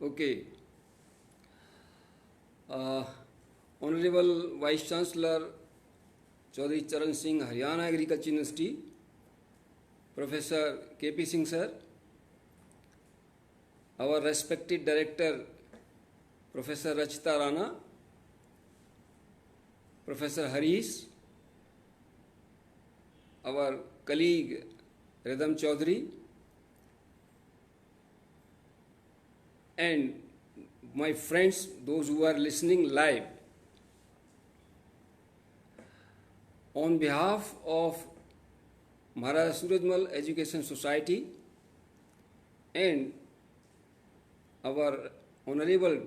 Okay. Honorable Vice Chancellor Chaudhry Charan Singh, Haryana Agriculture University, Professor K.P. Singh sir, our respected Director Professor Rachita Rana, Professor Harish, our colleague Ridham Chaudhary, and my friends, those who are listening live. On behalf of Maharaja Surajmal Education Society and our Honorable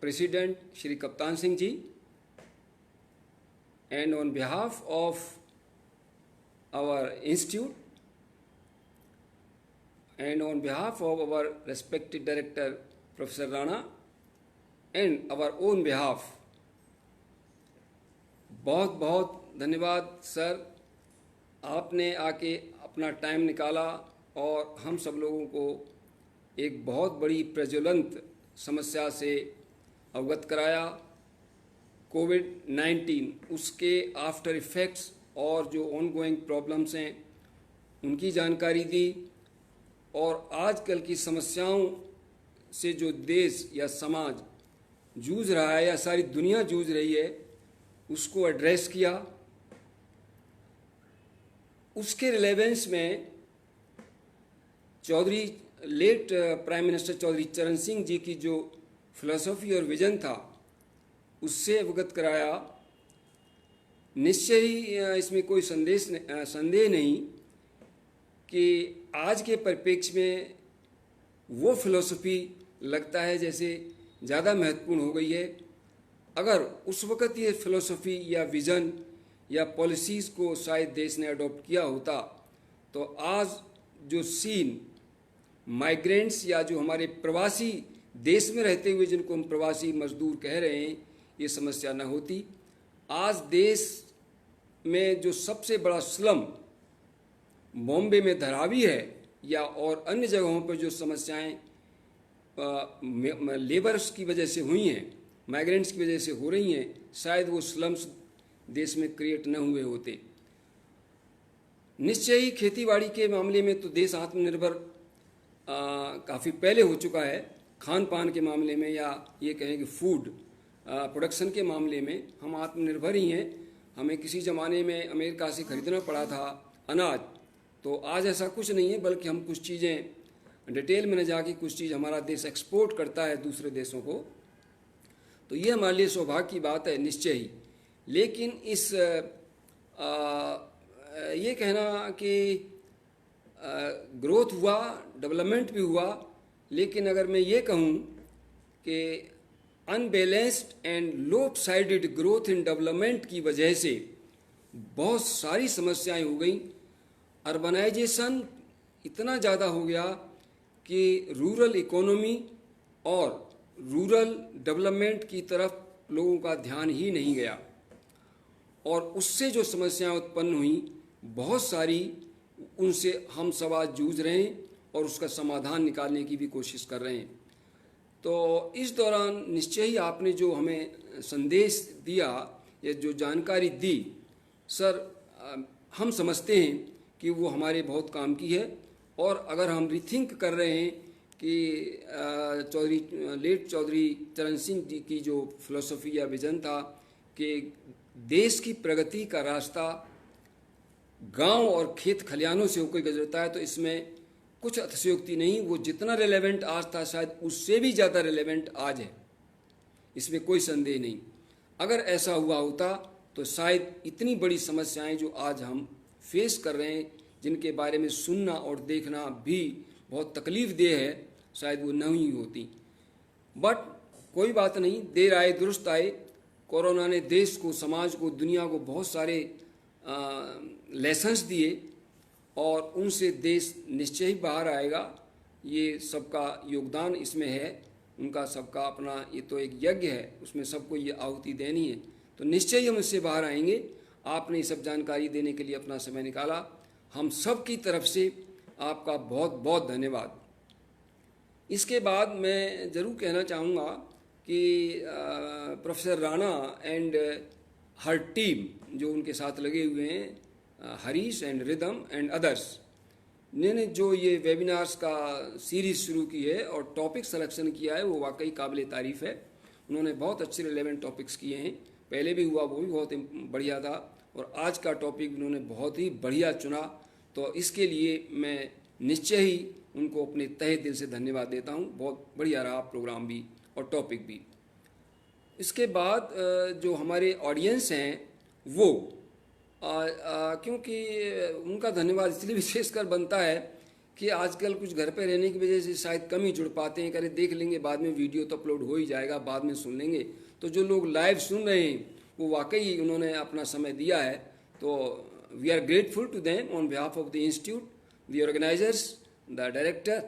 President Shri Kaptan Singh Ji, and on behalf of our institute and on behalf of our respected Director Professor Rana and our own behalf, बहुत बहुत धन्यवाद sir, आपने आके अपना time निकाला और हम सब लोगों को एक बहुत बड़ी प्रज्वलंत समस्या से अवगत कराया। कोविड-19 उसके आफ्टर इफ़ेक्ट्स और जो ऑनगोइंग प्रॉब्लम्स हैं उनकी जानकारी दी, और आजकल की समस्याओं से जो देश या समाज जूझ रहा है या सारी दुनिया जूझ रही है उसको एड्रेस किया। उसके रिलेवेंस में लेट प्राइम मिनिस्टर चौधरी चरण सिंह जी की जो फिलॉसफी और विजन था उससे अवगत कराया। निश्चय ही इसमें कोई संदेह नहीं कि आज के परिप्रेक्ष्य में वो फिलॉसफी लगता है जैसे ज़्यादा महत्वपूर्ण हो गई है। अगर उस वक़्त ये फिलॉसफी या विज़न या पॉलिसीज़ को शायद देश ने अडॉप्ट किया होता तो आज जो सीन माइग्रेंट्स या जो हमारे प्रवासी देश में रहते हुए जिनको हम प्रवासी मजदूर कह रहे हैं, ये समस्या न होती। आज देश में जो सबसे बड़ा स्लम बॉम्बे में धारावी है या और अन्य जगहों पर जो समस्याएं लेबर्स की वजह से हुई हैं, माइग्रेंट्स की वजह से हो रही हैं, शायद वो स्लम्स देश में क्रिएट न हुए होते। निश्चय ही खेतीबाड़ी के मामले में तो देश आत्मनिर्भर काफ़ी पहले हो चुका है। खान पान के मामले में या ये कहें कि फूड प्रोडक्शन के मामले में हम आत्मनिर्भर ही हैं। हमें किसी ज़माने में अमेरिका से ख़रीदना पड़ा था अनाज, तो आज ऐसा कुछ नहीं है, बल्कि हम कुछ चीज़ें डिटेल में न जाके कुछ चीज़ हमारा देश एक्सपोर्ट करता है दूसरे देशों को, तो ये हमारे लिए सौभाग्य की बात है निश्चय ही। लेकिन इस ये कहना कि ग्रोथ हुआ, डेवलपमेंट भी हुआ, लेकिन अगर मैं ये कहूँ कि unbalanced and lopsided growth in development की वजह से बहुत सारी समस्याएं हो गई। अर्बनाइजेशन इतना ज़्यादा हो गया कि रूरल इकोनॉमी और रूरल डेवलपमेंट की तरफ लोगों का ध्यान ही नहीं गया, और उससे जो समस्याएं उत्पन्न हुई बहुत सारी, उनसे हम सब आज जूझ रहे हैं और उसका समाधान निकालने की भी कोशिश कर रहे हैं। तो इस दौरान निश्चय ही आपने जो हमें संदेश दिया या जो जानकारी दी सर, हम समझते हैं कि वो हमारे बहुत काम की है। और अगर हम रिथिंक कर रहे हैं कि लेट चौधरी चरण सिंह जी की जो फिलॉसफी या विजन था कि देश की प्रगति का रास्ता गांव और खेत खलिहानों से होकर गुजरता है, तो इसमें कुछ अतिशयोक्ति नहीं। वो जितना रिलेवेंट आज था शायद उससे भी ज़्यादा रिलेवेंट आज है, इसमें कोई संदेह नहीं। अगर ऐसा हुआ होता तो शायद इतनी बड़ी समस्याएं जो आज हम फेस कर रहे हैं, जिनके बारे में सुनना और देखना भी बहुत तकलीफ़देह है, शायद वो नहीं होती। बट कोई बात नहीं, देर आए दुरुस्त आए। कोरोना ने देश को, समाज को, दुनिया को बहुत सारे लेसन्स दिए और उनसे देश निश्चय ही बाहर आएगा। ये सबका योगदान इसमें है, उनका सबका अपना, ये तो एक यज्ञ है, उसमें सबको ये आहुति देनी है, तो निश्चय ही हम इससे बाहर आएंगे। आपने ये सब जानकारी देने के लिए अपना समय निकाला, हम सब की तरफ से आपका बहुत बहुत धन्यवाद। इसके बाद मैं ज़रूर कहना चाहूँगा कि professor Rana and her team जो उनके साथ लगे हुए हैं, Harish and rhythm and others ने जो ये वेबिनार्स का सीरीज़ शुरू की है और टॉपिक सिलेक्शन किया है, वो वाकई काबिल तारीफ़ है। उन्होंने बहुत अच्छे रिलेवेंट टॉपिक्स किए हैं, पहले भी हुआ वो भी बहुत बढ़िया था, और आज का टॉपिक उन्होंने बहुत ही बढ़िया चुना। तो इसके लिए मैं निश्चय ही उनको अपने तहे दिल से धन्यवाद देता हूँ। बहुत बढ़िया रहा प्रोग्राम भी और टॉपिक भी। इसके बाद जो हमारे ऑडियंस हैं वो क्योंकि उनका धन्यवाद इसलिए विशेषकर बनता है कि आजकल कुछ घर पे रहने की वजह से शायद कम ही जुड़ पाते हैं, करे देख लेंगे बाद में, वीडियो तो अपलोड हो ही जाएगा, बाद में सुन लेंगे। तो जो लोग लाइव सुन रहे हैं वो वाकई उन्होंने अपना समय दिया है, तो we are grateful to them on behalf of the institute, the organizers, the director,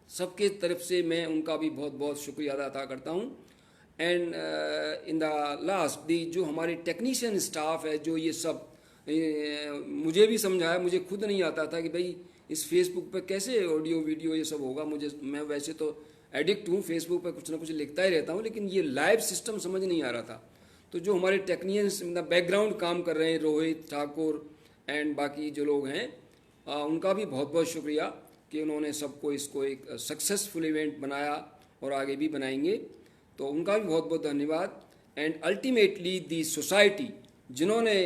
सबके तरफ से मैं उनका भी बहुत बहुत शुक्रिया अदा करता हूँ। एंड इन द लास्ट दी जो हमारे टेक्नीशियन स्टाफ है, जो ये सब मुझे भी समझाया, मुझे खुद नहीं आता था कि भाई इस फेसबुक पे कैसे ऑडियो वीडियो ये सब होगा। मैं वैसे तो एडिक्ट हूँ, फेसबुक पे कुछ ना कुछ लिखता ही रहता हूँ, लेकिन ये लाइव सिस्टम समझ नहीं आ रहा था। तो जो हमारे टेक्नीशियंस बैकग्राउंड काम कर रहे हैं, रोहित ठाकुर एंड बाकी जो लोग हैं, उनका भी बहुत बहुत शुक्रिया कि उन्होंने सबको इसको एक सक्सेसफुल इवेंट बनाया और आगे भी बनाएंगे, तो उनका भी बहुत बहुत धन्यवाद। एंड अल्टीमेटली दी सोसाइटी, जिन्होंने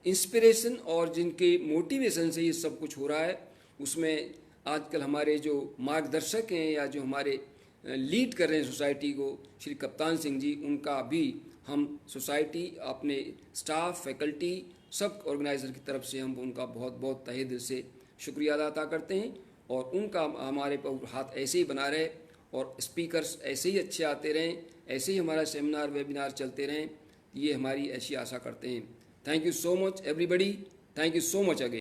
इंस्पिरेशन और जिनके मोटिवेशन से ये सब कुछ हो रहा है, उसमें आजकल हमारे जो मार्गदर्शक हैं या जो हमारे लीड कर रहे हैं सोसाइटी को, श्री कप्तान सिंह जी, उनका भी हम सोसाइटी, अपने स्टाफ, फैकल्टी, सब ऑर्गेनाइज़र की तरफ से हम उनका बहुत बहुत तहे दिल से शुक्रिया अदा करते हैं। और उनका हमारे पर हाथ ऐसे ही बना रहे और स्पीकर्स ऐसे ही अच्छे आते रहें, ऐसे ही हमारा सेमिनार वेबिनार चलते रहें, ये हमारी ऐसी आशा करते हैं। Thank you so much everybody, thank you so much again.